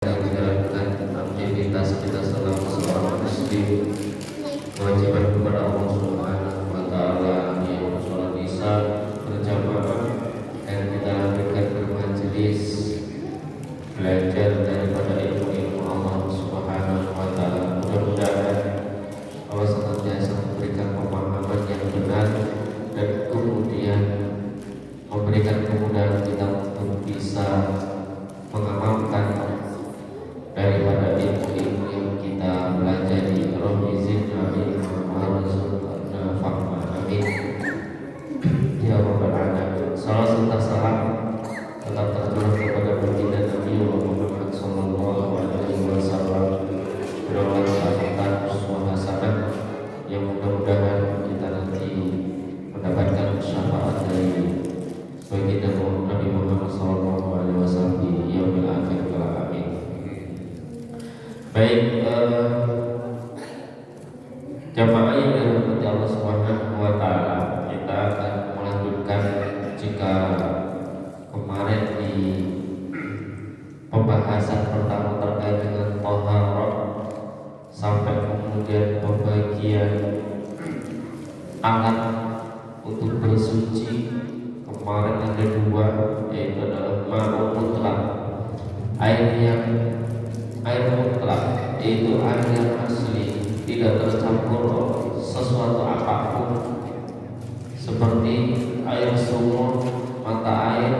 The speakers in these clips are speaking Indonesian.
menjalankan aktivitas kita selaku seorang muslim, kewajiban kepada Allah Subhanahu wa Ta'ala yaitu sholat isya berjamaah, dan kita lanjutkan bermajelis belajar daripada ilmu-ilmu Allah Subhanahu wa Ta'ala. Mudah-mudahan Allah senantiasa memberikan pemahaman yang benar dan kemudian memberikan kemudahan kita untuk bisa mengamalkan daripada ilmu-ilmu yang kita pelajari. Rabbi zidna ilma warzuqna fahma, amin ya rabbal alamin. Salam serta salam tetap tercurah kepada baginda Nabi Muhammad sallallahu alaihi wasallam, berawal sahabat uswah hasanah yang mudah-mudahan kita nanti mendapatkan syafaat dari baginda Nabi Muhammad sallallahu alaihi wasallam di yaumil akhir kelak, amin. Baik, jamaah yang dirahmati Allah Subhanahu wa Ta'ala, kita akan melanjutkan. Jika kemarin di pembahasan pertama terkait dengan thaharah sampai kemudian pembagian alat untuk bersuci, kemarin ada dua, yaitu adalah ma'u mutlak, air mutlak, yaitu air yang asli, tidak tercampur sesuatu apapun, seperti air sumur, mata air,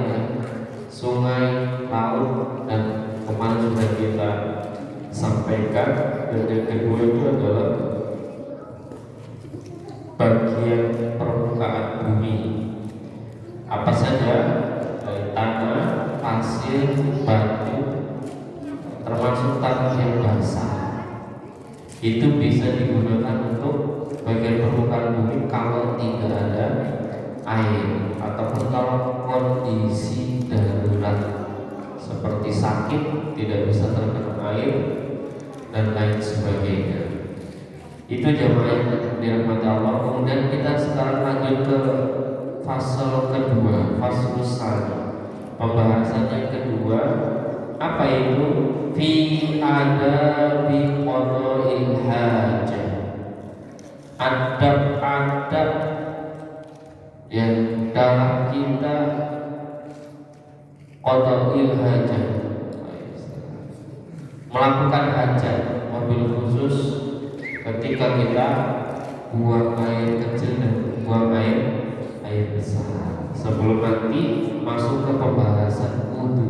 sungai, laut, dan kemarin sudah kita sampaikan. Dan yang kedua itu adalah bagian permukaan bumi, apa saja, dari tanah, pasir, batu, termasuk tanah yang basah, itu bisa digunakan untuk bagian permukaan bumi kalau tidak ada air, ataupun kalau kondisi darurat seperti sakit, tidak bisa terkena air dan lain sebagainya. Itu jamaah yang dirahmati Allah. Kemudian kita sekarang lanjut ke fasal kedua, fasal sani, pembahasan yang kedua. Apa itu? Fi adabi qada'il hajah, adab-adab yang dalam kita qada'il hajah, melakukan hajat, mobil khusus ketika kita buang air kecil dan buang air besar. Sebelum nanti masuk ke pembahasan wudu,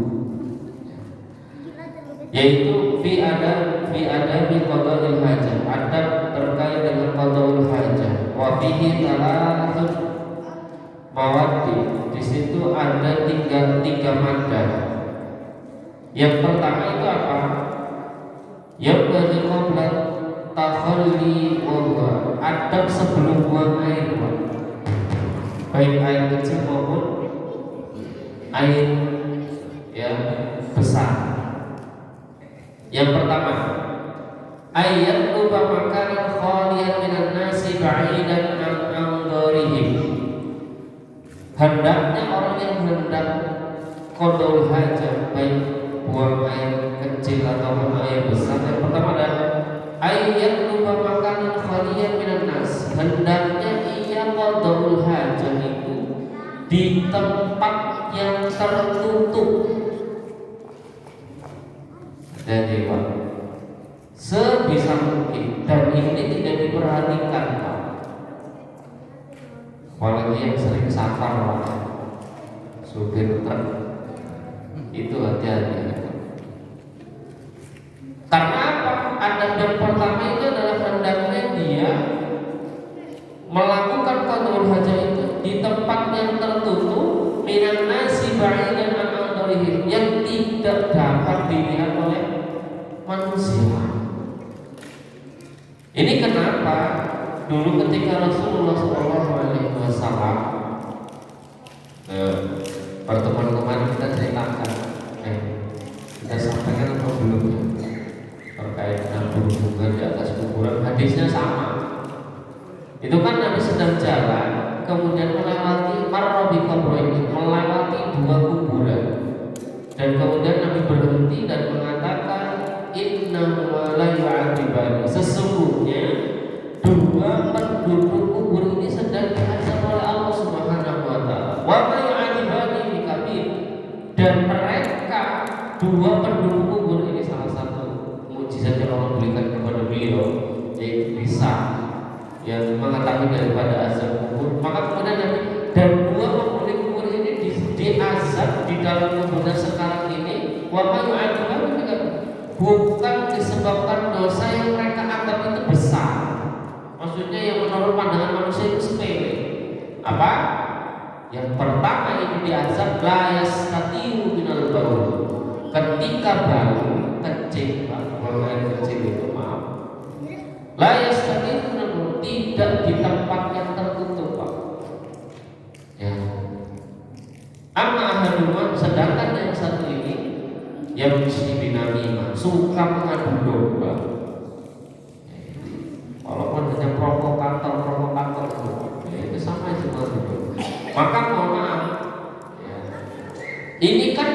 yaitu fi adabi qada'il hajah, adab terkait dengan qada'il hajah. Wa fihi thalathun mawaddi, di situ ada tiga madah. Yang pertama itu apa? Yang bagi qabla takhalli wa adab sebelum buang air, baik air kecil maupun air yang besar. Yang pertama, ayat lupa makan khalian minan nasi ba'idan an anzarihim, hendaknya orang yang hendak qada'ul hajah, baik buang air kecil atau air besar, yang pertama adalah ayat lupa makan khalian minan nas, hendaknya ia qada'ul hajah itu di tempat yang tertutup. Jadi sebisa mungkin, dan ini tidak diperhatikan, apalagi yang sering safar, supir truk, itu hati-hati. Karena apa? Adab yang pertama itu adalah hendaknya dia melakukan qada'ul hajah itu di tempat yang tertutup, minan nasi ba'idan an anzarihim, yang tidak dapat dilihat oleh manusia. Ini kenapa dulu ketika Rasulullah SAW pertemuan kemarin kita ceritakan, kita sampaikan apa belum ya, terkait nabung bunga di atas kuburan. Hadisnya sama. Itu kan Nabi sedang jalan, kemudian melewati marrobi melewati dua kuburan, dan kemudian Nabi berhenti dan mengatakan, lagi daripada azab kubur. Maka kemudian Nabi dan dua penghuni kubur ini diazab di dalam kuburnya sekarang ini. Wa ma yu'adzabun bukan disebabkan dosa yang mereka anggap itu besar. Maksudnya yang menurut pandangan manusia itu sepele. Apa? Yang pertama ini diazab la yastatiu minal baul. Ketika bau kencing, bau air kecil itu maaf. La yastatiu minal baul, tidak di tempat yang tertutup, Pak. Ya. Amma ahaduma, sedangkan yang satu ini yang muslimin namimah, suka mengadu domba. Walaupun hanya provokator itu sama aja mengadu. Maka mohon maaf, ya. Ini kan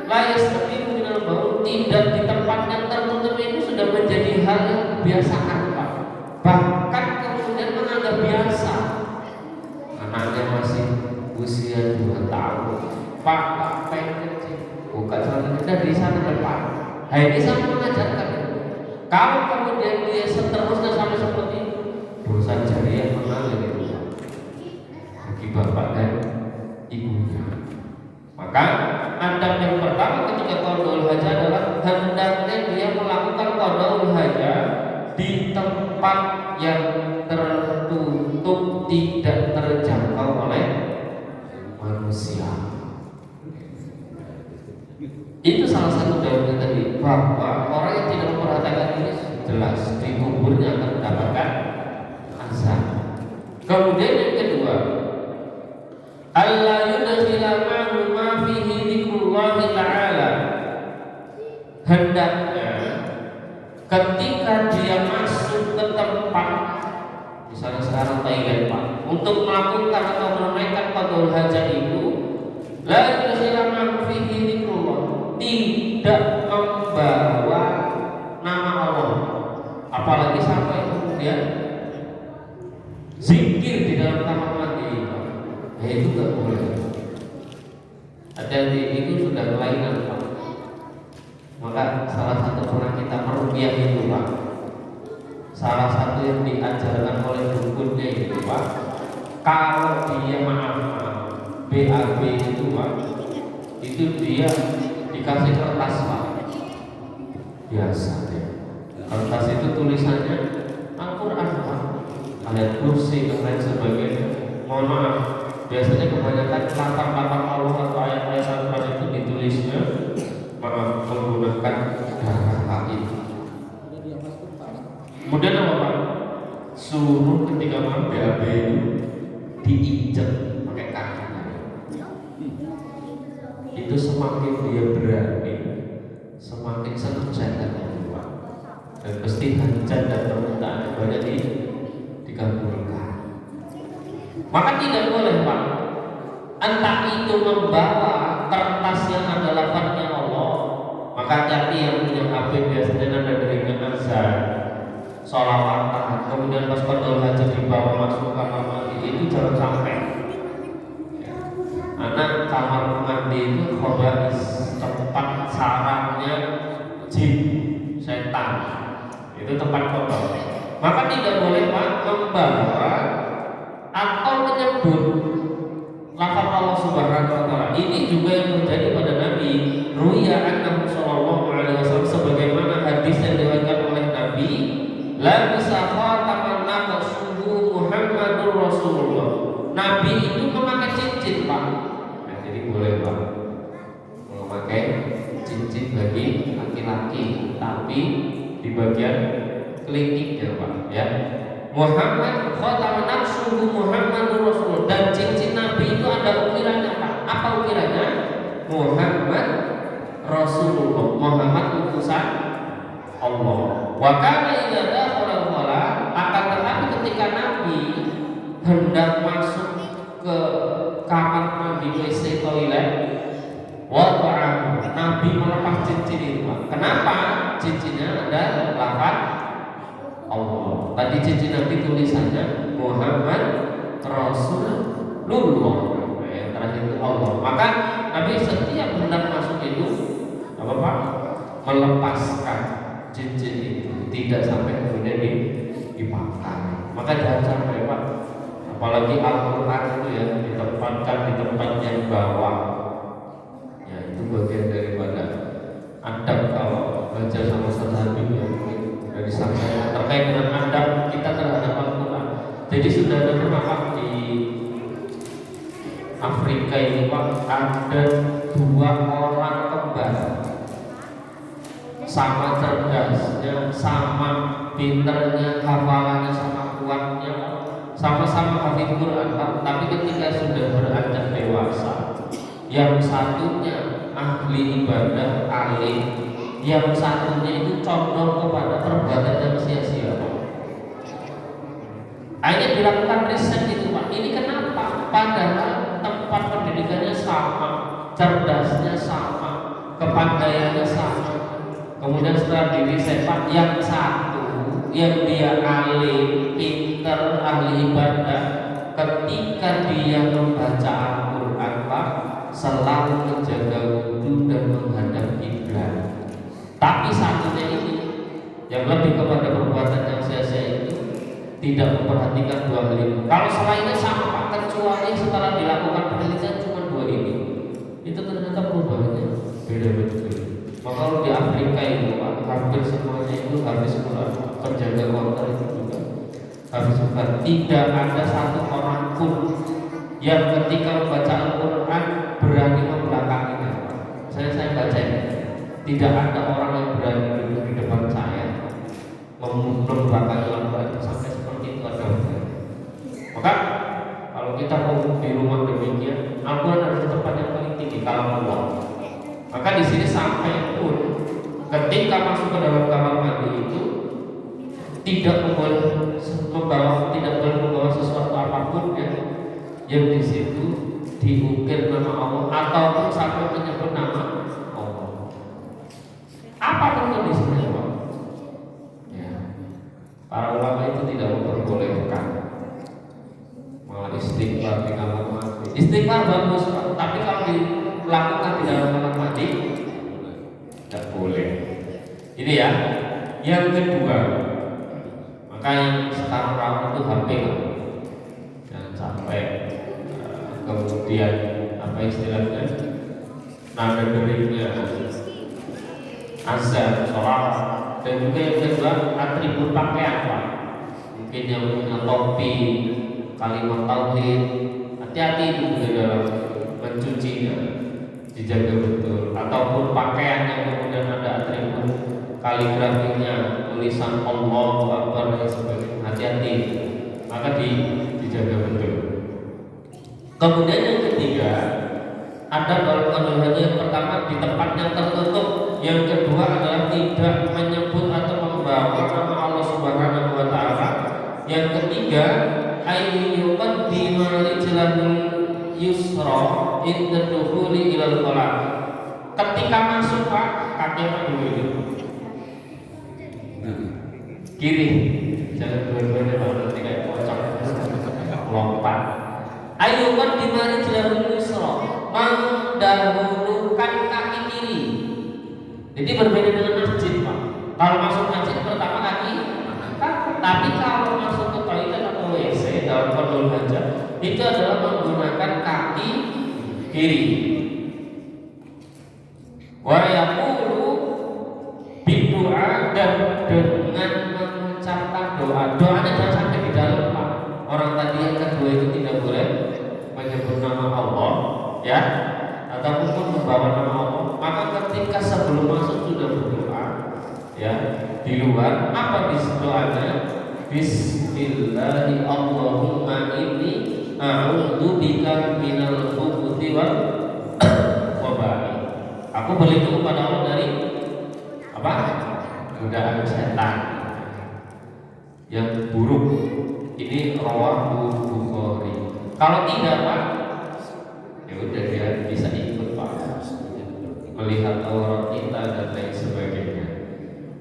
layas tapi minal baul, tidak di tempat yang tertutup itu sudah menjadi hal yang kebiasaan, Pak. Bahkan kemudian menganggap biasa. Anaknya masih usia 2 tahun, Pak pengen kecil, bukan soalnya di sana depan. Nah ini sama mengajarkan. Kalau kemudian dia seterusnya sampai seperti itu, dosa jariah mengalir itu bagi bapak dan ibunya. Maka adab yang pertama ketika qadul hajah adalah hendaknya dia melakukan qadul hajah di tempat yang tertutup, tidak terjangkau oleh manusia. Itu salah satu dalilnya tadi, bahwa orang yang tidak memperhatikan ini jelas di kuburnya akan mendapatkan azab. Kemudian yang kedua, alla yudkhila ma'hu ma fihi dzikrullah ta'ala. Hendaknya ketika dia masuk ke tempat, misalnya sekarang Thailand, Pak, untuk melakukan atau menunaikan qadul hajah itu, la yudkhila ma'hu fihi dzikrullah, tidak membawa nama Allah, apalagi sampai kemudian zikir di dalam kamar mandi, ya itu gak boleh. Hati-hati, itu sudah kelainan, Pak. Maka salah satu pernah kita meruqyah itu, Pak, salah satu yang diajarkan oleh dukunnya itu, Pak, kalau dia maaf BAB itu, Pak, itu dia dikasih kertas, Pak, biasa ya. Kertas itu tulisannya Al-Quran, Pak, ayat kursi dan lain sebagainya. Mohon maaf, biasanya kebanyakan lafaz-lafaz Allah atau ayat-ayat Al-Quran itu ditulisnya maaf menggunakan darah kaki. Kemudian apa, Pak? Suruh ketika maaf BAB itu diinjek pakai kakinya. Itu semakin dia berani, semakin senang setannya, Pak. Dan pasti hajat dan permintaan banyak dikabulkan. Maka tidak boleh, Pak, entah itu membawa kertas yang ada lafaznya Allah. Maka hati yang punya HP biasanya ada deringan azan, sholawatan, kemudian pas qadul hajah dibawa masuk kamar mandi, itu jangan sampai. Anak kamar mandi itu khaba'is, tempat sarangnya jin, setan, itu tempat kotor. Maka tidak boleh, Pak, membawa atau menyebut lafaz Allah Subhanahu wa taala. Ini juga yang terjadi pada Nabi. Ruya annahu sallallahu alaihi wasallam, sebagaimana hadis yang diriwayatkan oleh Nabi, la bisafa tamanna suhu Muhammadur Rasulullah. Nabi itu memakai cincin, Pak. Nah, jadi boleh, Pak, memakai cincin bagi laki-laki, tapi di bagian kelingkingnya, Pak, ya. Muhammad khataman nafsuhu Muhammadur Rasulullah, dan cincin Nabi itu ada ukirannya, Pak. Apa ukirannya? Muhammad Rasulullah, Muhammad utusan Allah. Wa kana idza dakhala khala, akan tetapi ketika Nabi hendak masuk ke kamar mandi, WC, toilet, wada'ahu, Nabi melepas cincin itu, Pak. Kenapa? Cincinnya ada lafaz Allah. Tadi cincin Nabi tulisannya Muhammad Rasulullah, yang terakhir itu Allah. Maka Nabi setiap hendak masuk itu apa, Pak? Melepaskan cincin itu, tidak sampai kemudian dipakai. Maka jangan sampai Pak, apalagi Al-Quran itu ya ditempatkan di tempat yang bawah. Ya itu bagian daripada adab kalau baca sama Ustaz Habib ya, mungkin dari sampaikan terkait dengan adab kita terhadap Al-Quran. Jadi sudah ada berapa di Afrika ini Pak, ada 2 orang kembar, sama cerdasnya, sama pinternya, hafalannya sama kuatnya, sama-sama hafid Quran Pak. Tapi ketika sudah beranjak dewasa, yang satunya ahli ibadah, alim, yang satunya itu condong kepada perbuatan yang sia-sia Pak. Akhirnya dilakukan riset itu Pak. Ini kenapa? Padahal tempat pendidikannya sama, cerdasnya sama, kepandaiannya sama. Kemudian setelah diriset Pak, yang satu yang dia alim, pinter, ahli ibadah, ketika dia membaca Al-Quran Pak, selalu menjaga wudhu dan menghadap kiblat. Tapi satunya ini yang lebih kepada perbuatan yang sia-sia itu tidak memperhatikan 2 hal ini. Kalau selainnya sama Pak, kecuali setelah dilakukan penelitian cuma 2 ini, itu ternyata perubahannya beda-beda. Maka kalau di Afrika itu Pak, hampir semuanya itu habis Quran, penjaga kota itu juga habis Quran. Tidak ada satu orang pun yang ketika membaca Al-Quran berani membelakanginya. Saya baca ini, tidak ada orang yang berani duduk di depan saya membelakangi Al-Quran sampai seperti itu ada. Maka kalau kita mau di rumah demikian, Al-Quran harus tempat yang paling tinggi kalau Allah. Maka di sini sampai pun ketika masuk ke dalam kamar mandi itu tidak boleh membawa sesuatu apapun ya, yang di situ diukir nama Allah ataupun sampai menyebut nama Allah. Apapun kondisinya Pak. Ya. Para ulama itu tidak memperbolehkan malah istighfar di kamar mandi. Istighfar bagus Pak, tapi kalau dilakukan di dalam kamar mandi tidak boleh. Ini ya. Yang kedua, maka yang sekarang rawan itu HP Pak. Jangan sampai kemudian apa istilahnya, nada deringnya, azan, sholat, dan juga yang kedua atribut pakaian Pak. Mungkin yang punya topi, kalimat tauhid, hati-hati itu juga dalam mencucinya, dijaga betul. Ataupun pakaian yang kemudian ada atribut kaligrafinya, tulisan Allahu Akbar dan sebagainya, hati-hati. Maka dijaga betul. Kemudian yang ketiga, ada kalau yang pertama di tempat yang tertutup. Yang kedua adalah tidak menyebut atau membawa nama Allah Subhanahu wa taala. Yang ketiga, ayyuqad bimarijlanul yusra inda dukhuli ilal khala. Ketika masuk Pak, kakinya dulu itu kiri, jangan dua-duanya Pak, nanti kayak pocong lompat. Ayyuqad bimarijlanul yusra, mendahulukan kaki kiri. Jadi berbeda dengan masjid Pak. Kalau masuk masjid pertama kaki, tapi kalau masuk ke toilet atau WC dalam kondol hajat itu adalah menggunakan kaki kiri. Wa yaqulu bidu'a, dan dengan mengucapkan doa. Doanya jangan sampai di dalam Pak. Orang tadi yang kedua itu tidak boleh menyebut nama Allah ya, ataupun membawa nama Allah. Maka ketika sebelum masuk sudah berdoa ya, di luar apa di doanya? Bismillahi Allahumma inni a'udzu bika minal khubuthi wal khaba'ith. Aku berlindung kepada Allah dari apa? Godaan setan yang buruk. Ini rawahu Bukhari. Kalau tidak Pak, ya udah dia bisa ikut Pak, melihat aurat kita dan lain sebagainya.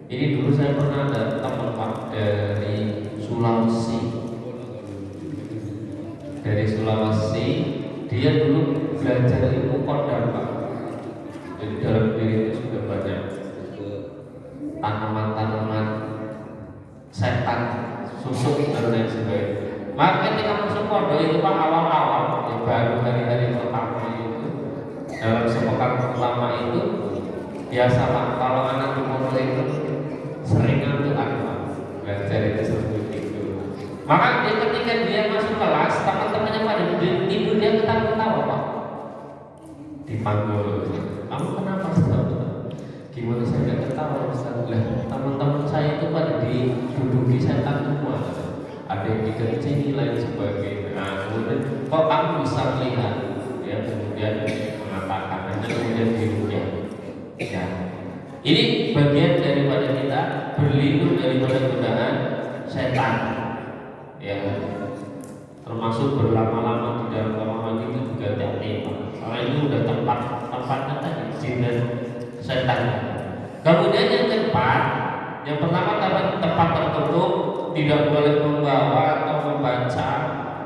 Ini dulu saya pernah ada teman Pak dari Sulawesi. Dia dulu belajar ilmu kodam Pak. Jadi dalam diri itu sudah banyak tanaman-tanaman setan busuk dan lain sebagainya. Maka ketika masuk pondok itu Pak, awal-awal yang baru hari-hari pertama itu dalam sepekan pertama itu biasa Pak, kalau anak di pondok itu sering ngantukan Pak, belajar itu seperti itu. Maka ketika dia masuk kelas, teman-temannya pada tidur, dia ketawa-ketawa Pak, dipanggil, kamu kenapa Ustaz? Gimana saya nggak ketawa Ustaz? Lah, teman-teman saya itu pada diduduki setan semua, ada yang dikencing lain sebagainya. Nah, kemudian kok kamu bisa melihat? Ya, kemudian mengatakan, kemudian dirukyah. Ya, ini bagian daripada kita berlindung daripada godaan setan. Ya, termasuk berlama-lama di dalam kamar mandi itu juga hati-hati. Karena ini udah tempatnya tadi jin dan setan. Kemudian yang keempat, yang pertama tempat tertutup, tidak boleh membawa atau membaca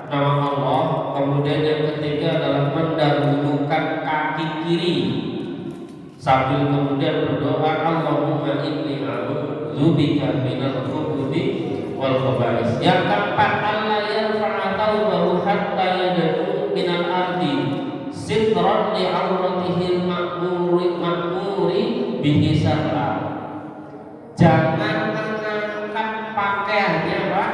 nama Allah. Kemudian yang ketiga adalah mendahulukan kaki kiri sambil kemudian berdoa, Allahumma inni a'udzubika minal khubuthi wal khaba'is. Yang keempat, Allah yarfa'a thawbahu hatta yad'u minal ardi sitran li 'auratihil ma'muri bihi sarra. Jangan mengangkat pakaiannya Pak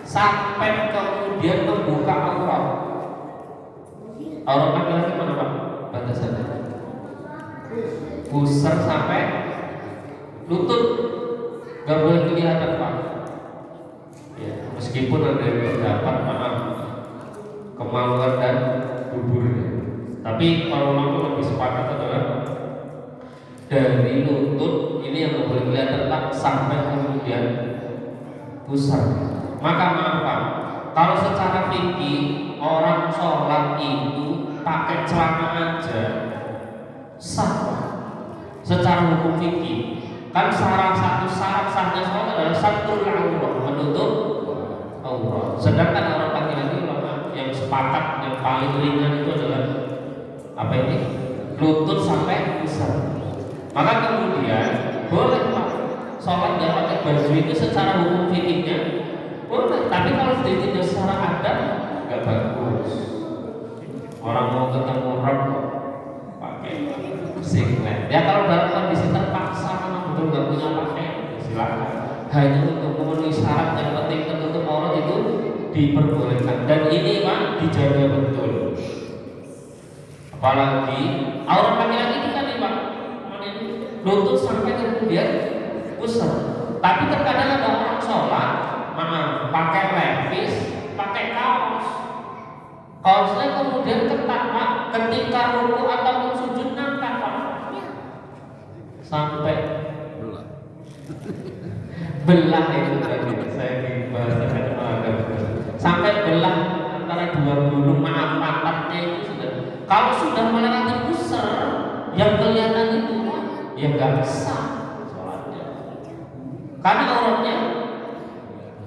sampai kemudian membuka aurat. Aurat laki-laki mana Pak? Batasannya pusar sampai lutut, gak boleh kelihatan Pak. Ya, meskipun ada yang berpendapat maaf kemaluan dan duburnya, tapi kalau aku lebih sepakat adalah dari lutut ini yang boleh kelihatan Pak sampai kemudian pusar. Maka maaf Pak, kalau secara fikih orang sholat itu pakai celana aja sah Pak. Secara hukum fikih kan syarat sahnya sholat adalah satrul aurat, menutup aurat. Sedangkan orang laki-laki yang sepakat yang paling ringan itu adalah apa ini? Lutut sampai pusar. Maka kemudian boleh Pak sholat nggak pakai baju itu secara hukum fikihnya boleh, tapi kalau tidak secara adat nggak bagus. Orang mau ketemu Rob pakai singlet. Ya kalau dalam kondisi terpaksa memang betul nggak punya pakaian, silakan. Hanya untuk memenuhi syarat yang penting tertutup aurat itu diperbolehkan. Dan ini Pak dijaga betul. Apalagi aurat laki-laki kita nih Pak, lutut sampai kemudian pusar. Tapi terkadang ada orang sholat, pakai levis, pakai kaos. Kaosnya kemudian ketat Pak, ketika ruku ataupun sujud nangkat Pak, sampai belah itu tadi saya dibahasakan sampai belah antara dua gulung pantatnya itu sudah. Kalau sudah melewati pusar, yang kelihatan itu ya nggak sah sholatnya, karena auratnya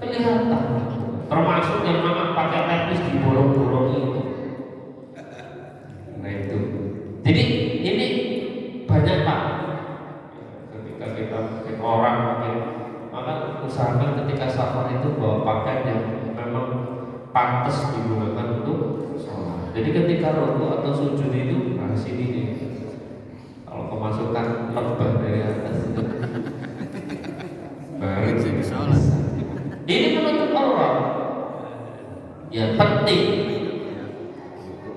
kelihatan. Termasuk yang memang pakai levis di bolong-bolong itu. Nah itu. Jadi ini banyak Pak. Ketika kita mungkin orang maka usahakan ketika safar itu bawa pakaian yang memang pantas digunakan untuk sholat. Jadi ketika rukuk atau sujud itu nah sini nih. Kalau kemasukan lebah dari atas itu baru jadi sholat. Ini menutup aurat. Ya penting.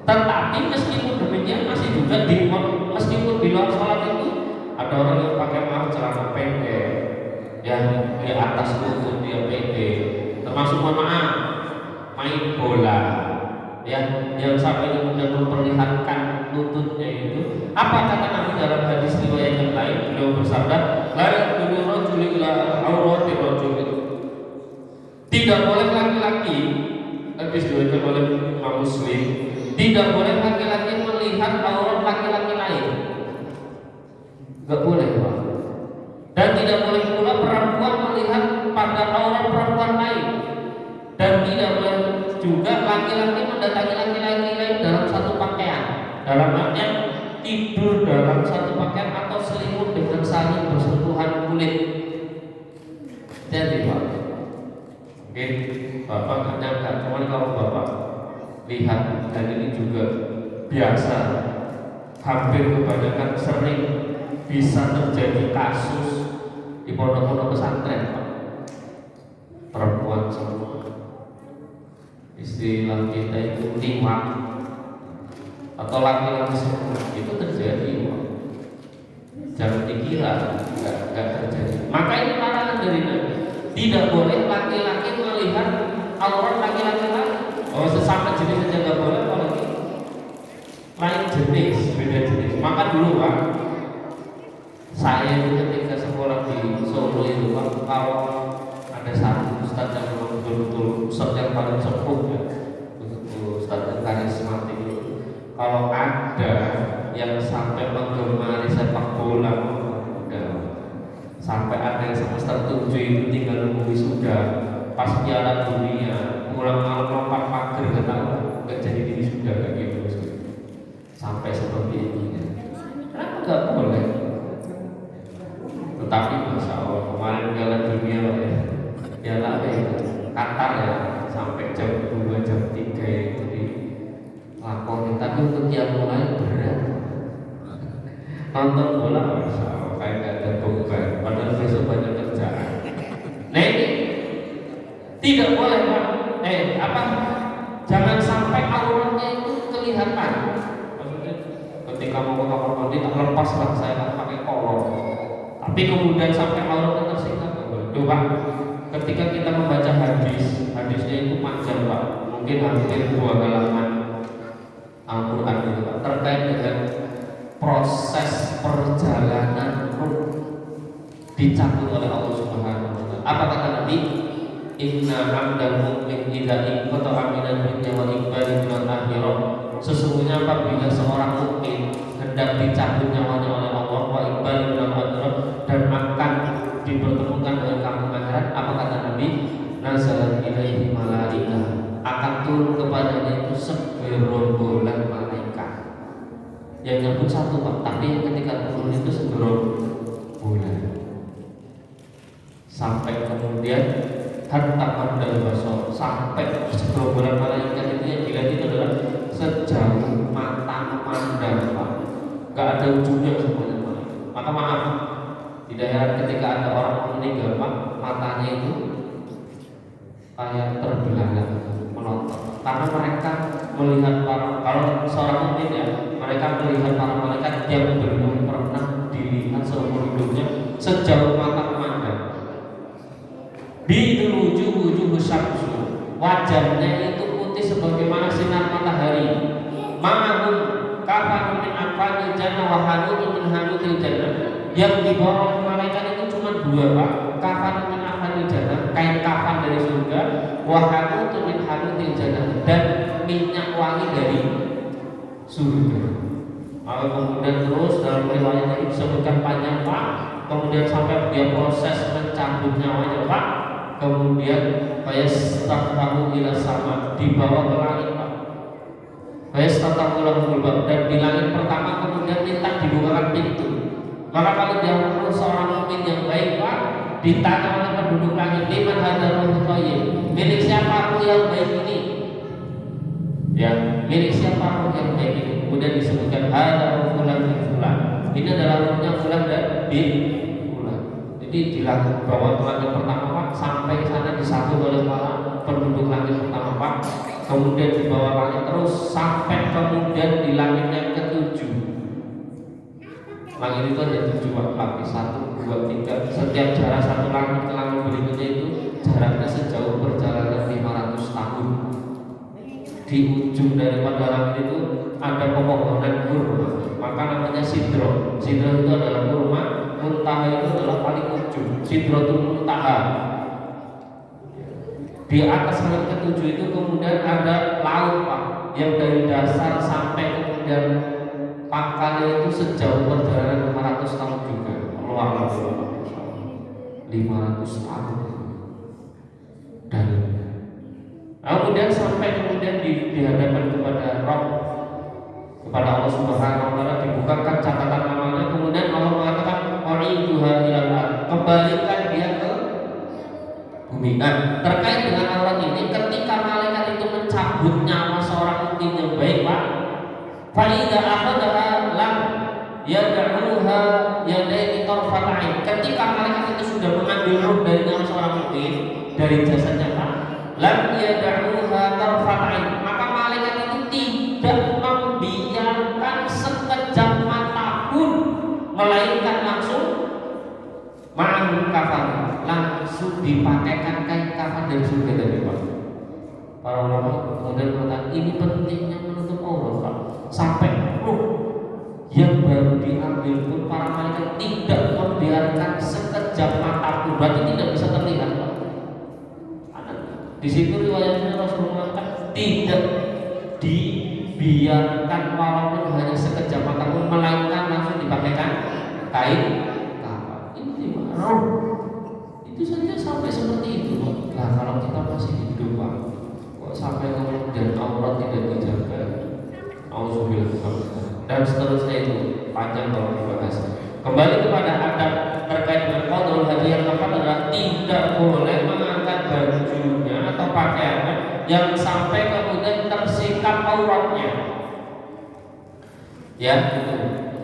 Tetapi meskipun demikian masih juga meskipun di luar sholat itu ada orang yang pakai celana pendek, yang di atas lutut dia pendek, termasuk main bola, ya yang sampai kemudian memperlihatkan lututnya itu. Apa kata Nabi dalam hadis riwayat yang lain? Beliau bersabda, la yaqulu rajulu ila aurati rajul. Tidak boleh laki-laki, hadis diriwayatkan oleh Imam Muslim, tidak boleh laki-laki melihat aurat laki-laki lain. Gak boleh Pak. Dan tidak boleh pula perempuan melihat pada aurat perempuan lain. Dan tidak boleh juga laki-laki mendatangi laki-laki lain dalam satu pakaian. Dalam artian tidur dalam satu pakaian atau selimut dengan saling bersentuhan kulit. Jadi Pak, Mungkin Bapak nggak nyangka, cuman kalau Bapak lihat, dan ini juga biasa, hampir kebanyakan sering bisa terjadi kasus di pondok-pondok pesantren, Pak. Perempuan semua, istilah kita itu liwat atau laki-laki semua, itu terjadi, Pak. Jangan dikira nggak terjadi. Maka ini larangan dari Nabi. Tidak boleh laki-laki melihat aurat laki-laki lain. Oh, sesama jenis saja nggak boleh, apalagi lain jenis, beda jenis. Maka dulu, Pak, saya itu ketika sekolah di Solo itu, Pak, kalau ada satu ustadz yang betul-betul ustadz yang paling sepuh, ya, betul ustadz yang karismatik itu, kalau ada yang sampai menggemari sepak bola, udah sampai ada yang semester 7 itu tinggal nunggu wisuda pas Piala Dunia, pulang malam lompat pagar, nggak jadi di wisuda kayak gitu, sampai seperti ini. Kenapa nggak boleh? Tetapi Masya Allah, kemarin Piala Dunia ya, Piala Qatar ya, sampai jam 2 jam 3 ya, jadi lakoni. Tapi untuk yang mulai berat, nonton bola Masya Allah kayak gak ada beban, padahal besok banyak kerjaan. Nah ini tidak boleh, Pak. Jangan sampai auratnya itu kelihatan. Maksudnya ketika mau ke kamar mandi tak lepas lah, saya tak pakai kolor, tapi kemudian sampai auratnya tersingkap. Coba ketika kita membaca hadisnya itu panjang, Pak, mungkin hampir 2 halaman Al-Quran itu, Pak, terkait dengan proses perjalanan ruh dicabut oleh Allah Subhanahu wa Ta'ala. Apa kata Nabi? Inna hamdal mu'min idza inqata aminan dunya wa iqbali minal akhirah. Sesungguhnya apabila seorang mukmin hendak dicabut nyawanya oleh Allah, wa iqbali minal akhirah, dan akan dipertemukan dengan kampung akhirat, apa kata Nabi? Nazalat ilaihi malaikah, akan turun kepadanya itu segerombolan malaikat. Yang nyebut satu, Pak, tapi yang ketika turun itu segerombolan, sampai kemudian hatta pandal basor, sampai segerombolan malaikat itu yang dilihat itu adalah sejauh mata memandang, Pak, nggak ada ujungnya semuanya, Pak. Maka maaf, tidak heran ketika ada orang meninggal, Pak, matanya itu kayak terbelalak menonton, karena mereka melihat kalau seorang mukmin ya, mereka melihat para malaikat yang belum pernah dilihat seumur hidupnya sejauh mata memandang. Wujuh syamsu, wajahnya itu putih sebagaimana sinar matahari. Ma'ahum kafanun min akfanil jannah wa hanutun min hanutil jannah. Yang dibawa malaikat itu cuma 2, Pak. Kafanun min akfanil jannah, kain kafan dari surga, wa hanutun min hanutil jannah, dan minyak wangi dari surga. Maka kemudian terus dalam riwayat ini disebutkan panjang, Pak. Kemudian sampai dia proses mencabut nyawanya, Pak. Kemudian fayastaqahu ila sama, dibawa ke langit, Pak. Fayastaqahu lahu bab, dan di langit pertama kemudian minta dibukakan pintu. Maka kalau dia menurut seorang mukmin yang baik, Pak, ditanya oleh penduduk langit, liman hadzal ruhul thayyib, milik siapa ruh yang baik ini? Ya, milik siapa ruh yang baik ini? Kemudian disebutkan hadzal fulan bin fulan. Ini adalah ruhnya fulan dan bin fulan. Jadi dilakukan bawa ke langit pertama, Pak, sampai ke sana disambut oleh para penduduk langit pertama, Pak. Kemudian dibawa langit terus sampai kemudian di langit yang ke-7. Langit itu ada 7 lapis, 1, 2, 3. Setiap jarak satu langit ke langit berikutnya itu jaraknya sejauh perjalanan 500 tahun. Di ujung daripada langit itu ada pepohonan kurma, maka namanya sidro. Sidro itu adalah kurma, muntaha itu adalah paling ujung. Sidro itu muntaha. Di atas langit ke-7 itu kemudian ada laut, Pak, yang dari dasar sampai kemudian pangkalnya itu sejauh perjalanan 500 tahun juga. Allah 500 tahun. Dan kemudian sampai kemudian dihadapkan kepada Rob, kepada Allah Subhanahu wa Ta'ala, dibukakan catatan namanya. Kemudian Allah mengatakan wa'iduha ilal ard, kembalikan dia ke bumi mukmin. Nah, terkait dengan aurat ini, ketika malaikat itu mencabut nyawa seorang mukmin yang baik, Pak, faida akhadaha lam yad'uha yadaini tarfat ain. Ketika malaikat itu sudah mengambil ruh dari nyawa seorang mukmin, dari jasadnya, Pak, lam yad'uha tarfat ain, maka malaikat itu tidak membiarkan sekejap mata pun, melainkan langsung ma'al kafan, langsung dipakaikan kain kafan dari surga tadi, Pak. Para ulama kemudian mengatakan ini pentingnya menutup aurat, Pak. Sampai ruh yang baru diambil pun para malaikat tidak membiarkan sekejap mata pun, berarti tidak bisa terlihat, Pak. Di situ riwayatnya Rasulullah tidak dibiarkan walaupun hanya sekejap mata pun, melainkan langsung dipakaikan kain kafan. Ini roh itu saja sampai seperti itu, Pak. Nah, kalau kita masih hidup, Pak, kok sampai kemudian aurat tidak dijaga, auzubillah, dan seterusnya, itu panjang kalau dibahas. Kembali kepada adab terkait dengan qaul haji yang keempat adalah tidak boleh mengangkat bajunya atau pakaiannya yang sampai kemudian tersikat auratnya. Ya.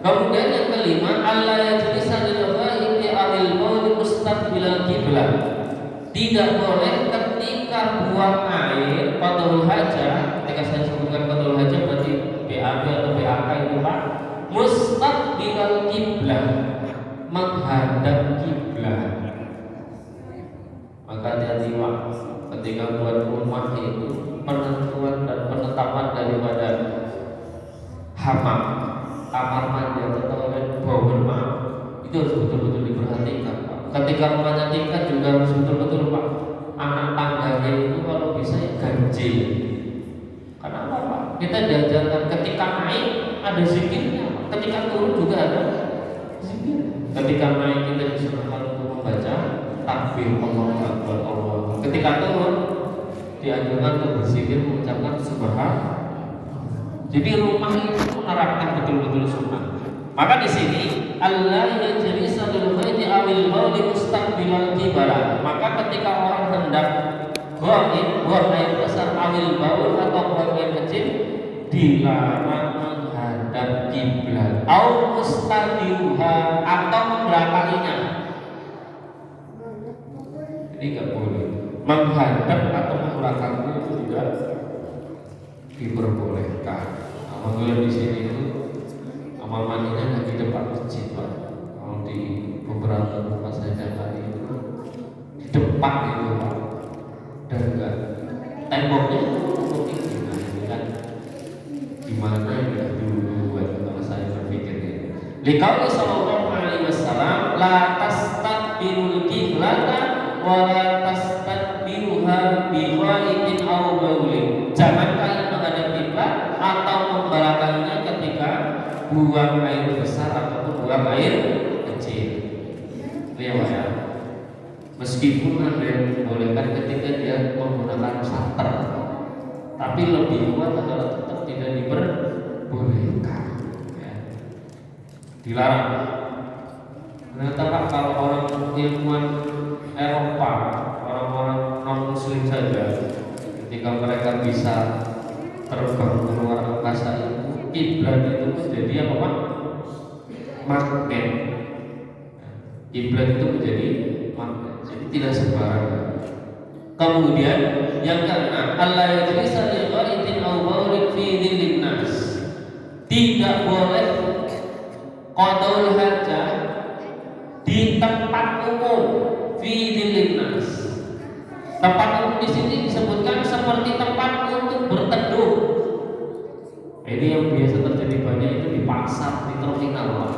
Kemudian yang kelima, alla yajlisa lil ghaibi alil bauli mustaqbilal qiblah. Tidak boleh ketika buang air qadul hajah, ketika saya sebutkan qadul hajah berarti BAB atau BAK itu, Pak, mustaqbilal qiblah, menghadap kiblat. Maka hati-hati, Pak, ketika buat rumah itu penentuan dan penetapan daripada hamam, kamar mandi atau toilet bawah, Pak, itu harus betul-betul diperhatikan, Pak. Ketika rumahnya tingkat juga harus betul-betul, Pak, anak tangganya itu kalau bisa ya ganjil. Kenapa, Pak? Kita diajarkan ketika naik ada zikirnya, Pak. Ketika turun juga ada zikir. Ketika naik kita disunahkan untuk membaca takbir Allahu Akbar, Allah. Ketika turun dianjurkan untuk berzikir mengucapkan subhanallah. Jadi rumah itu menerapkan betul-betul sunnah. Maka di sini Allah yajlisa lil baiti awil bauli mustaqbilal qiblah. Maka ketika orang hendak buang air besar awil baul atau buang air kecil, dilarang menghadap kiblat. Au mustadiruha, atau membelakanginya. Ini nggak boleh. Menghadap atau membelakanginya itu juga diperbolehkan. Alhamdulillah di sini itu amal mandinya hanya di depan masjid, Pak. Kalau di beberapa tempat saya dapat itu di depan itu, Pak, dan enggak temboknya untuk tinggi. Nah, ini kan gimana ya dulu kalau saya berpikir ini. Liqauli sallallahu alaihi wasallam, la tastaqbilul qiblata wa la tastaqbiluha bi ghaibin aw baulin. Jangan kalian menghadap kiblat atau membelakanginya ketika buang air besar ataupun buang air kecil. Itu ya, Pak, ya. Meskipun ada yang dibolehkan ketika dia menggunakan santer, tapi lebih kuat adalah tetap tidak diperbolehkan, ya. Dilarang. Ternyata, Pak, kalau orang ilmuwan Eropa, orang-orang non-muslim saja, ketika mereka bisa terbang ke luar angkasa itu, kiblat itu menjadi apa, Pak? Magnet. Kiblat itu menjadi magnet, jadi tidak sembarangan. Kemudian yang keenam, Allah yajlisa li ghaitin aw baulin fi dhillin nas. Tidak boleh qadaul hajah di tempat umum, fi dhillin nas. Tempat umum di sini disebutkan seperti tempat untuk berteduh. Ini yang biasa terjadi banyak itu di pasar, di terminal, Pak.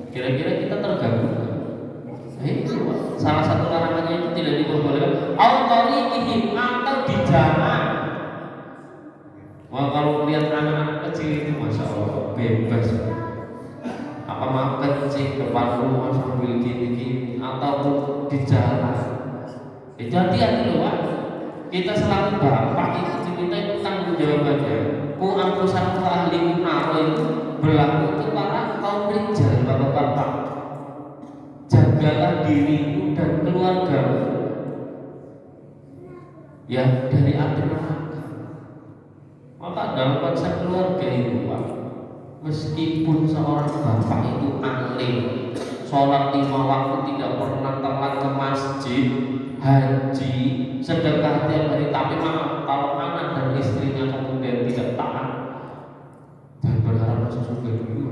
Kira-kira kita terganggu? Salah satu larangannya itu tidak diperbolehkan. Autorihim, atau di jalan. Wah, kalau melihat anak-anak kecil itu, masya Allah, bebas. Apa mau kencing depan rumah sambil gini-gini, ataupun di jalan. Itu hati-hati loh, Pak. Kita selaku bapak itu diminta tanggung jawabannya. Ku angkusan ahli naro itu berlaku untuk para kaum rijal, bapak-bapak. Jagalah dirimu dan keluargamu ya dari api neraka. Maka dalam konsep keluarga itu Pak, meskipun seorang bapak itu alim, sholat 5 waktu, tidak pernah telat ke masjid, haji, sedekah tiap hari, tapi maaf kalau anak dan istrinya kemudian tidak taat, jangan berharap masuk surga dulu.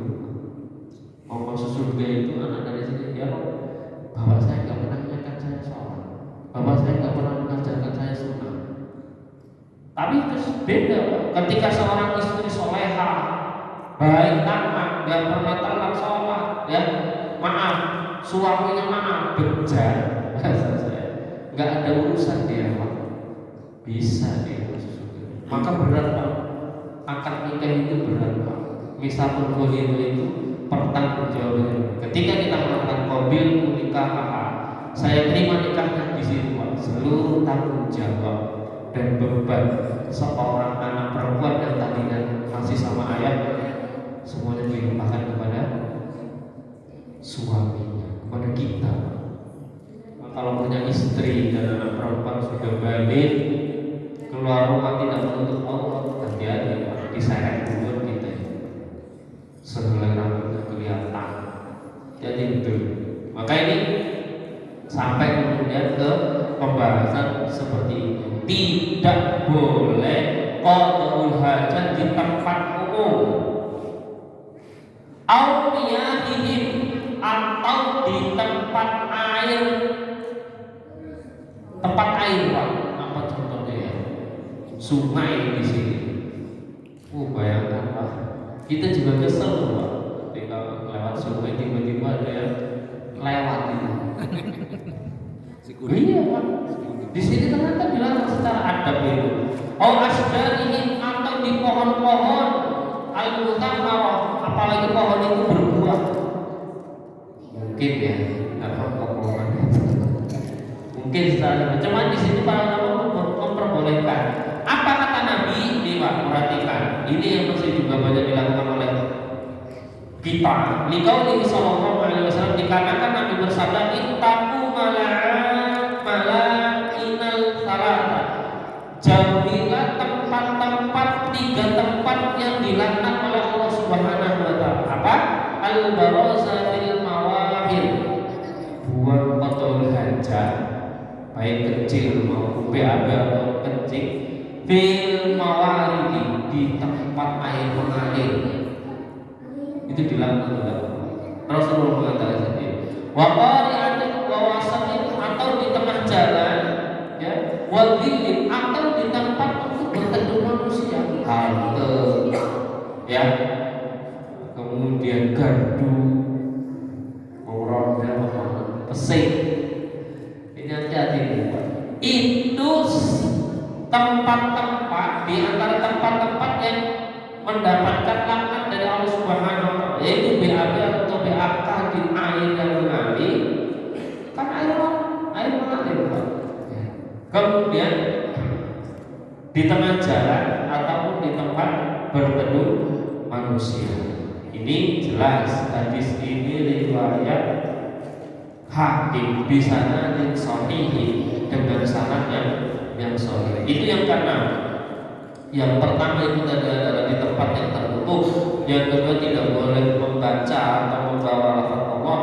Mau masuk surga itu anak dan istrinya, ya bapak saya nggak pernah mengajarkan saya sholat, bapak saya nggak pernah mengajarkan saya sunnah. Tapi itu beda Pak. Ketika seorang istri soleha, baik tamat, nggak pernah telat sholat, ya maaf, suaminya maaf, bejat, nggak ada urusan dia Pak, bisa dia masuk surga. Maka berat Pak, akad nikah itu berat Pak. Misal itu pertanggungjawabannya. Ketika kita melakukan qabil nikah, saya terima nikahnya di situ Pak, seluruh tanggung jawab dan beban seorang anak perempuan yang tadinya masih sama ayah, semuanya dilimpahkan kepada suaminya, kepada kita. Nah, kalau punya istri dan anak perempuan sudah balik, keluar rumah tidak menuntut Allah, hati-hati Pak, diseret dulu kita, sehelai rambutnya kelihatan. Jadi betul. Maka ini sampai kemudian ke pembahasan seperti itu. Tidak boleh qada'ul hajat di tempat umum, aumiyahihim, atau di tempat air. Tempat air Pak, apa contohnya ya? Sungai di sini. Bayangkan Pak, kita juga kesel Pak, ketika lewat sungai tiba-tiba ada yang lewat itu. Iya Pak, di sini ternyata bilang secara adab itu. Oh asjarihim, atau di pohon-pohon al-mutahharah, apalagi pohon itu berbuah. Mungkin ya, apa pohon? Mungkin secara cuman di sini para ulama memperbolehkan. Apa kata Nabi? Ini Pak, perhatikan. Ini yang masih juga banyak dilakukan oleh kita. Liqaulihi sallallahu alaihi wasallam, dikarenakan Nabi bersabda, ittaqu malainal salata. Jauhilah tempat-tempat, 3 tempat yang dilaknat oleh Allah Subhanahu wa taala. Apa? Al-baraza fil mawahir. Buang kotor hajat, baik kecil maupun BAB atau kecil, fil mawaridi, di tempat air mengalir. Itu dilaknat oleh Allah. Rasulullah mengatakan sendiri. Wa qari'atin wa wasatin, atau di tengah jalan, ya, wa dhillin, atau di tempat untuk berteduh manusia, halte, ya, kemudian gardu, ronda, pesing. Ini hati-hati Pak. Itu tempat-tempat di antara tempat-tempat yang mendapatkan laknat dari Allah Subhanahu wa taala, yaitu BAB atau BAK, di air yang mengalir. Kan air mengalir Pak. Kemudian di tengah jalan ataupun di tempat berteduh manusia. Ini jelas hadis ini riwayat Hakim, di sana yang sahih dengan sanad yang sahih. Itu yang karena yang pertama itu tadi adalah di tempat yang tertutup, yang kedua tidak boleh membaca atau membawa lafaz Allah,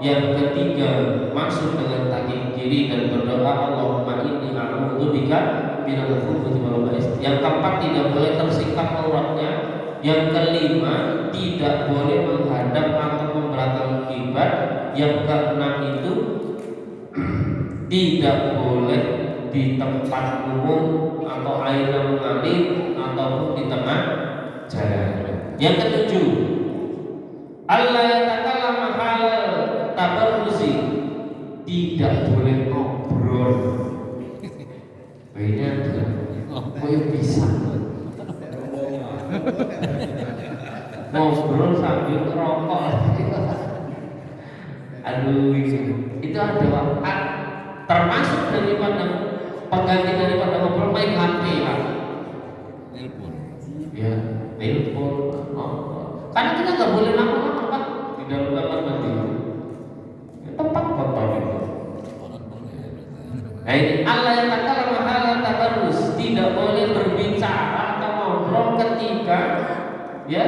yang ketiga masuk dengan kaki kiri dan berdoa Allahumma inni a'udzubika minal khubuthi wal khaba'ith. Yang keempat tidak boleh tersikat auratnya. Yang kelima tidak boleh menghadap atau membelakangi kiblat. Yang keenam itu tidak boleh di tempat umum atau air yang mengalir ataupun di tengah jalan. Yang ketujuh, Allah yatakallama hal tabarruzi, tidak boleh ngobrol. Ini adalah yang bisa ngobrol sambil ngerokok. Aduh, itu ada waktu termasuk daripada pengganti daripada ngobrol, main HP Pak. Telepon. Ya, telepon. Karena kita nggak boleh lama-lama Pak di dalam kamar mandi. Tempat kotor itu. Nah ini Allah yang kata mahala tabar tidak boleh berbicara atau ngobrol ketika ya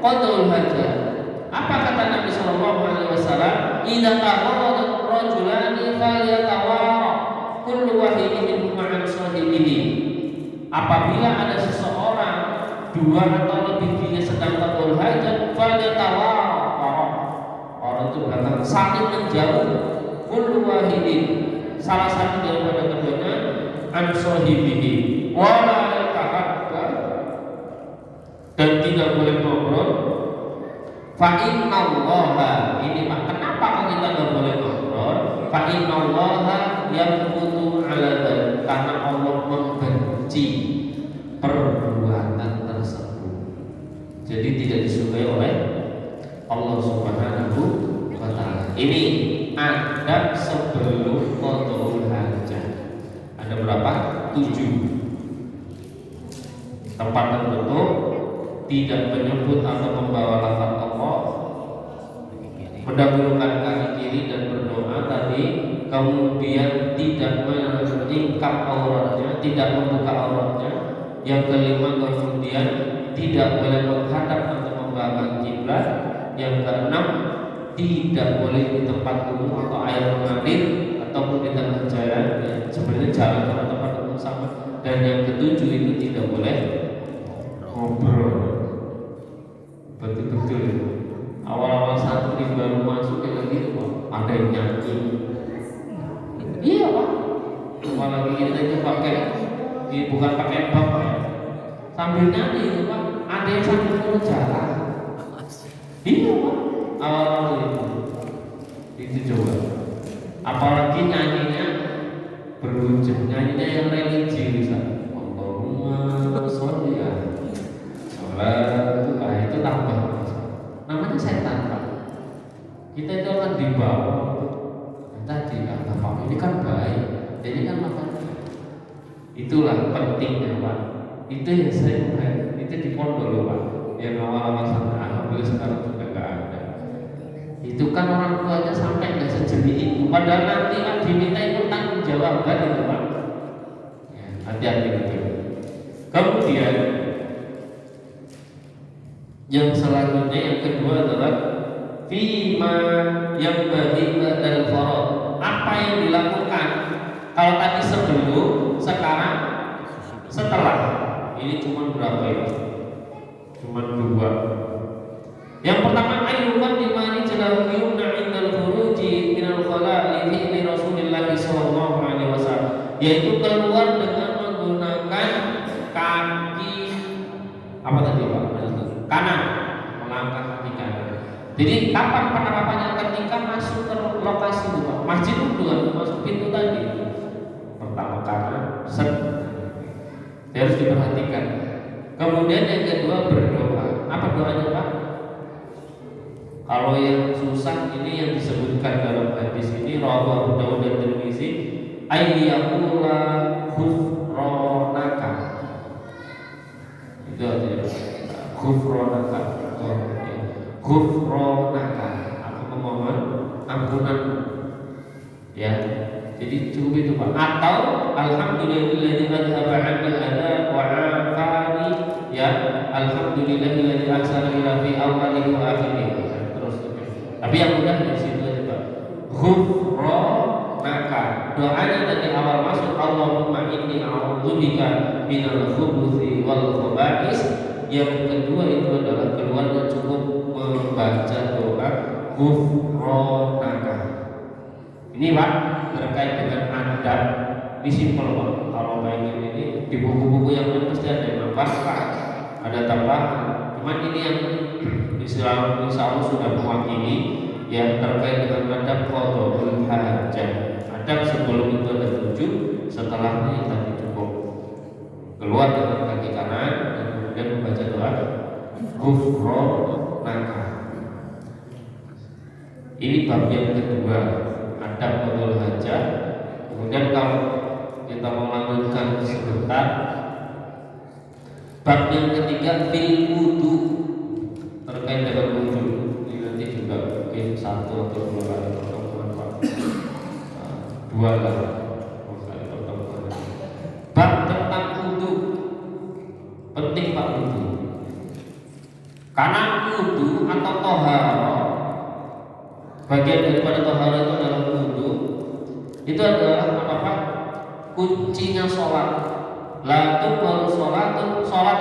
qadul hajat. Apa kata Nabi Shallallahu Alaihi Wasallam? Idza taqala rajulani falyatawara kullu wahidin minhum an sahibihi. Apabila ada seseorang, dua atau lebih dia sedang qadul hajat, falyatawara. Orang itu berkata saling menjauh, kullu wahidin, salah satu daripada keduanya, an sahibihi, wala yatahaddath, dan tidak boleh ngobrol. Fa innallaha, ini Pak, kenapa kok kita nggak boleh ngobrol? Fa innallaha yamqutu ala dzalik, karena Allah membenci perbuatan tersebut. Jadi tidak disukai oleh Allah Subhanahu wa taala. Ini adab sebelum qadul hajat. Ada berapa? 7. Tempat tertutup, tidak menyebut atau membawa lafaz Allah, mendahulukan kaki kiri dan berdoa tadi, kemudian tidak meningkap auratnya, tidak membuka auratnya. Yang kelima, kemudian tidak boleh menghadap atau membelakangi kiblat. Yang keenam, tidak boleh di tempat umum atau air mengalir ataupun di tengah jalan, ya, sebenarnya jalan atau tempat umum sama. Dan yang ketujuh itu tidak boleh ngobrol. Betul-betul awal-awal santri baru masuk kayak gitu Pak, ada yang nyanyi. Iya Pak, apalagi kita itu pakai, bukan pakai bab ya, sambil nyanyi Pak, ada yang sambil turun jalan. Iya Pak, awal-awal itu coba. Apalagi nyanyinya berujung, nyanyinya yang religi misalnya, Allahumma sholli ala sholat, itu tambah. Namanya setan Pak. Kita itu akan dibawa tadi apa? Ini kan baik, ini kan makanya. Itulah pentingnya Pak. Itu yang saya itu di pondok loh Pak. Yang awal-awal sampai alhamdulillah sekarang juga nggak ada. Itu kan orang tuanya sampai nggak sejeli itu. Padahal nanti kan diminta itu tanggung jawab kan itu Pak. Ya, hati-hati gitu. Kemudian yang selanjutnya, yang kedua adalah fima yang bagi dan farad. Apa yang dilakukan? Kalau tadi sebelum, sekarang setelah. Ini cuma berapa ini? Cuma 2. Yang pertama, ayyukan dimani jalahu yumna indal khuruji minal khala'i fi Rasulillah sallallahu alaihi wasallam, yaitu keluar dengan menggunakan kaki apa tadi Pak? Kanan, melangkah kaki kanan. Jadi kapan penerapannya? Ketika masuk ke lokasi itu Pak, masjid itu masuk pintu tadi. Pertama kanan, set, harus diperhatikan. Kemudian yang kedua berdoa. Apa doanya Pak? Kalau yang susah ini yang disebutkan dalam hadis ini, rawahu Abu Dawud dan Tirmizi, ayyakula ghufranaka. Itu artinya ghufranaka. Ghufranaka, aku memohon ampunan. Ya. Jadi cukup itu Pak. Atau alhamdulillahilladzi adhaba 'anni al-adha wa 'afani, ya, alhamdulillahilladzi ahsana ila fi awwalihi wa akhirih. Tapi yang mudah di situ aja Pak. Ghufranaka. Doanya dari awal masuk, Allahumma inni a'udzubika minal khubuthi wal khaba'is. Yang kedua itu adalah keluarnya cukup membaca doa ghufranaka. Ini Pak terkait dengan adab. Ini simpel Pak. Kalau pengen ini di buku-buku yang lain pasti ada yang nambahkan, ada tambahan. Cuman ini yang Insya Allah sudah mewakili yang terkait dengan adab qadul hajat. Adab sebelum itu ada 7, setelahnya yang tadi cukup. Keluar dengan kaki kanan dan kemudian membaca doa ghufranaka. Ini bab yang kedua, adab qadul hajat. Kemudian kalau kita mau lanjutkan sebentar, bab yang ketiga fil wudu, terkait dengan wudu. Ini nanti juga mungkin 1 atau 2 kali pertemuan Pak. 2 kali pertemuan. Bab tentang bagian daripada taharah itu adalah wudu. Itu adalah apa? Kuncinya sholat. La tuqbalu sholat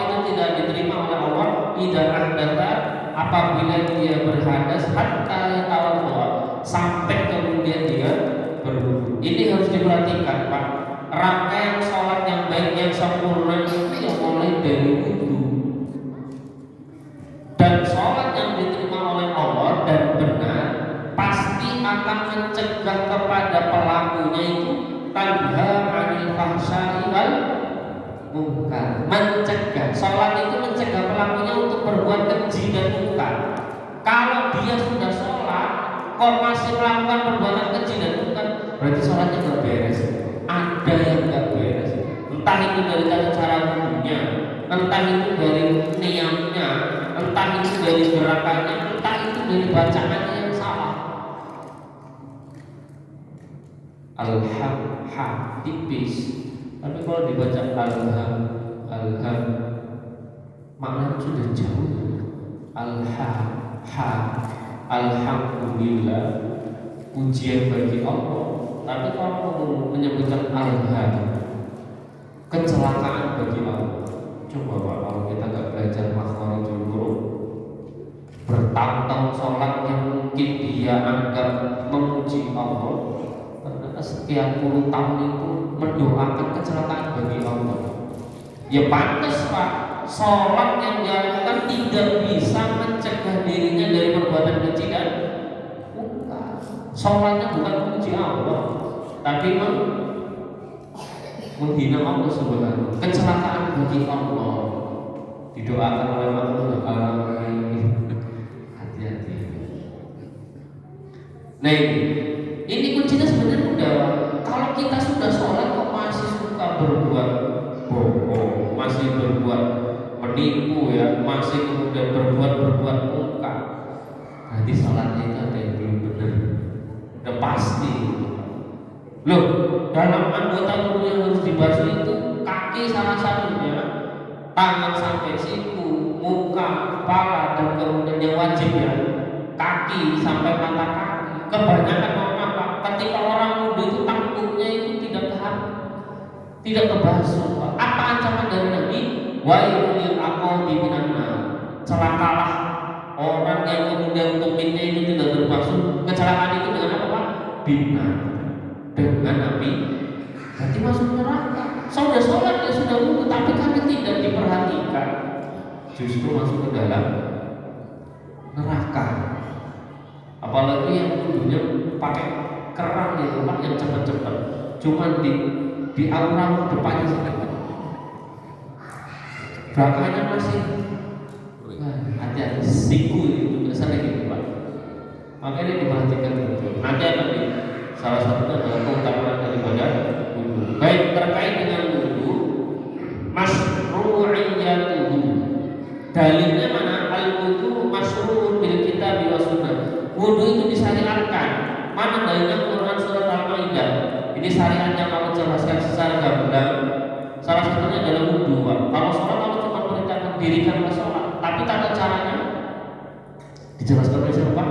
itu tidak diterima oleh Allah idza ahdatsa, apabila dia berhadas, hatta yatawadda, sampai kemudian dia berwudu. Ini harus diperhatikan, Pak. Rangkaian sholat yang baik, yang sempurna itu yang mulai dari wudu. Dan sholat yang diterima oleh Allah dan benar pasti akan mencegah kepada pelakunya itu tanha anil fahsya'i wal munkar. Mencegah, sholat itu mencegah pelakunya untuk berbuat keji dan munkar. Kalau dia sudah sholat kok masih melakukan perbuatan keji dan munkar, berarti sholatnya nggak beres. Ada yang nggak beres, entah itu dari cara wudunya, entah itu dari niatnya, entah itu dari gerakannya, entah itu dari bacaannya yang salah. Alham tipis, tapi kalau dibaca alham maknanya sudah jauh. Alhamdulillah, pujian bagi Allah. Tapi kalau menyebutkan alham, kecelakaan bagi Allah. Coba Pak, kalau kita nggak belajar makharijul huruf, bertahun-tahun sholat yang mungkin dia anggap memuji Allah, ternyata sekian puluh tahun itu mendoakan kecelakaan bagi Allah. Ya pantas Pak, sholat yang dilakukan tidak bisa mencegah dirinya dari perbuatan keji dan munkar. Sholatnya bukan memuji Allah, tapi menghina Allah Subhanahu. Kecelakaan bagi Allah. Didoakan oleh Allah. Hati-hati. Nah ini kuncinya sebenarnya udah. Kalau kita sudah sholat kok masih suka berbuat bohong, masih berbuat menipu ya, masih kemudian berbuat munkar, nanti sholatnya itu ada yang belum benar. Udah pasti. Loh, dalam anggota tubuh yang harus dibasuh itu kaki salah satunya, tangan sampai siku, muka, kepala, dan kemudian yang wajib ya kaki sampai mata kaki. Kebanyakan orang apa? Ketika orang muda itu tangkuknya itu tidak kebasuh. Apa ancaman dari Nabi? Wailul aqabi minan nar. Celakalah orang yang kemudian tumitnya itu tidak berbasuh. Kecelakaan itu dengan apa Pak? Bina. Dengan api, berarti masuk neraka. Sudah sholat ya sudah wudu, tapi karena tidak diperhatikan, justru masuk ke dalam neraka. Apalagi yang wudunya pakai keran di tempat yang cepat-cepat, cuma di aura depannya sedikit, belakangnya masih hati-hati, siku itu sering gitu Pak. Makanya diperhatikan itu. Nanti akan salah satunya adalah keutamaan daripada wudu. Baik, terkait dengan wudu, masyru'iyyatuhu. Dalilnya mana? Al-wudu masyru'un bil kitab wa sunnah. Wudu itu disyariatkan. Mana dalilnya? Quran surat Al-Maidah. Ini syariat yang kamu jelaskan secara gamblang. Salah satunya adalah wudu. Kalau sholat kamu cuma perintahkan dirikan ke sholat, tapi tata caranya dijelaskan oleh siapa?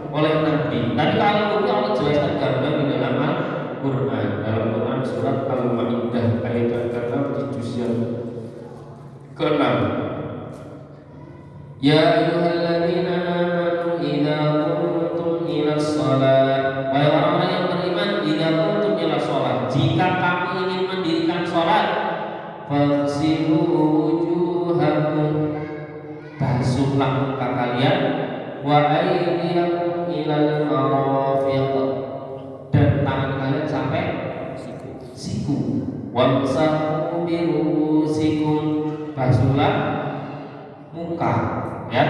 Oleh Nabi. Tapi kalau wudu Allah jelaskan gamblang di dalam Al-Quran. Dalam Quran surat Al-Maidah ayat ke-6 di juz yang ke-6. Ya ayyuhalladzina amanu idza qumtum ila shalah. Wahai orang-orang yang beriman, idza qumtum ila shalah, jika kamu ingin mendirikan salat, faghsilu wujuhakum, basuhlah muka kalian, wa aydiyakum ilal marafiq, dan tangan kalian sampai siku, wamsahu birusikum, basuhlah muka ya,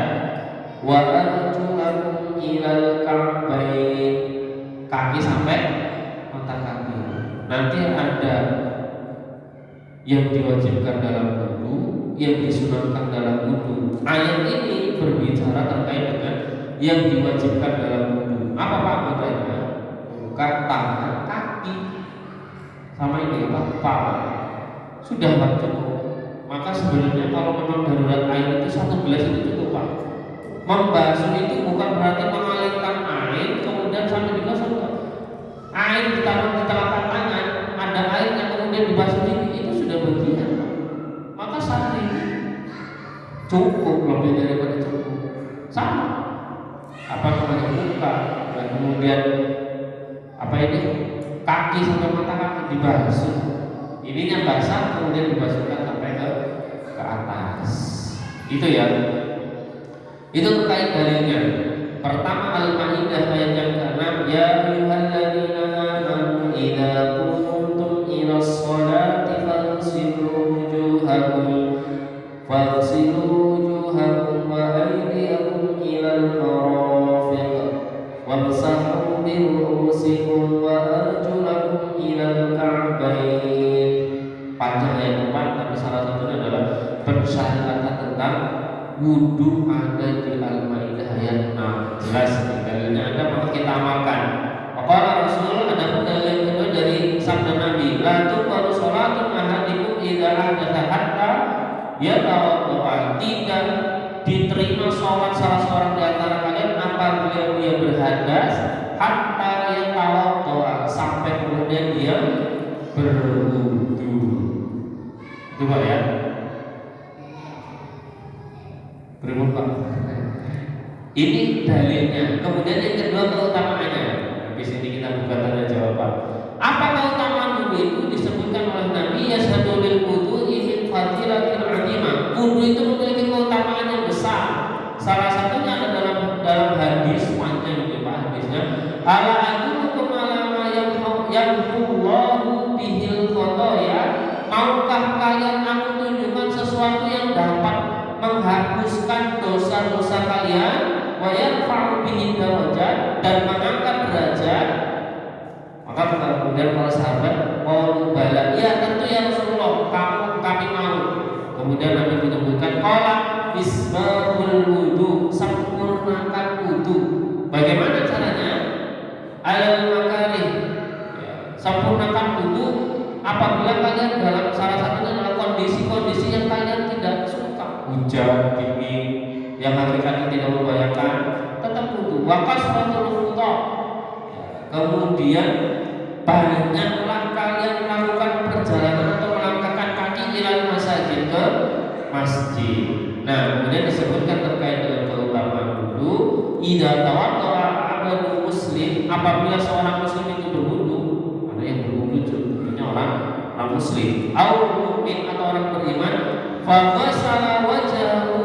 wa arjulakum ilal ka'bain, kaki sampai mata kaki. Nanti ada yang diwajibkan dalam wudu, yang disunahkan dalam wudu. Ayat ini berbicara terkait dengan yang diwajibkan dalam wudu. Apa Pak anggotanya? Bukan tangan, kaki, sama ini apa? Kepala. Sudah Pak cukup. Maka sebenarnya kalau memang darurat air itu 1 gelas itu cukup Pak. Membasuh itu bukan berarti mengalirkan air kemudian sampai digosok. Air ditaruh di telapak tangan, ada air yang kemudian dibasuh itu sudah bagian. Maka sehari cukup, lebih daripada cukup. Sama. Apa namanya muka dan kemudian apa ini kaki sampai mata kaki dibasuh. Ininya basah kemudian dibasuhkan sampai ke atas. Itu ya. Itu terkait dalilnya. Pertama Al-Maidah ayat yang ke-6, ya ayyuhalladzina amanu idza qumtum ilas sholati faghsilu wujuhakum wa aydiyakum ilal marafiq wamsahu bi ru'usikum wa arjulakum ilal ka'bayn. Panjang ayat 4, tapi salah satunya adalah pensyaratan tentang wudu ada di Al-Maidah ayat 6. Jelas dalilnya ada, maka kita amalkan. Qala Rasul, ada dalil kedua dari sabda Nabi, la tuqbalu shalatun ahadikum idza ahdatha hatta yatawadda. Tidak diterima sholat salah seorang di antara kalian apabila dia berhadas hatta yatawadda, sampai kemudian dia berwudu. Coba ya. Berwudu Pak. Ini dalilnya. Kemudian yang kedua keutamaannya. Habis ini kita buka tanya jawaban. Apa keutamaan wudu itu? Disebutkan oleh Nabi yashhadu lil wudu'i min fadilatil 'azimah. Wudu itu memiliki keutamaan yang besar. Salah satunya adalah dalam hadis panjang itu Pak hadisnya. Ala adullukum ala ma yamhullahu bihil khotoya. Maukah kalian aku tunjukkan sesuatu yang dapat menghapuskan dosa-dosa kalian, wa yarfa'u bihi darajat, dan mengangkat derajat? Maka kemudian para sahabat qalu bala, ya tentu ya Rasulullah, kami mau. Kemudian Nabi menyebutkan qala isbahul wudu, sempurnakan wudu. Bagaimana caranya? Alal makarih, sempurnakan wudu apabila kalian dalam salah satunya adalah kondisi-kondisi yang kalian tidak suka, hujan, dingin, yang hakikatnya tidak membayangkan, tetap wudu. Wakasratul khutah, kemudian banyaklah kalian melakukan perjalanan atau melangkahkan kaki ilal masjid, ke masjid. Nah, kemudian disebutkan terkait dengan keutamaan wudu, idza tawaddaa 'abdul muslim, apabila seorang muslim itu berwudu, ada yang berwudu contohnya orang muslim, au mukmin atau orang beriman, fa ghasala wajhahu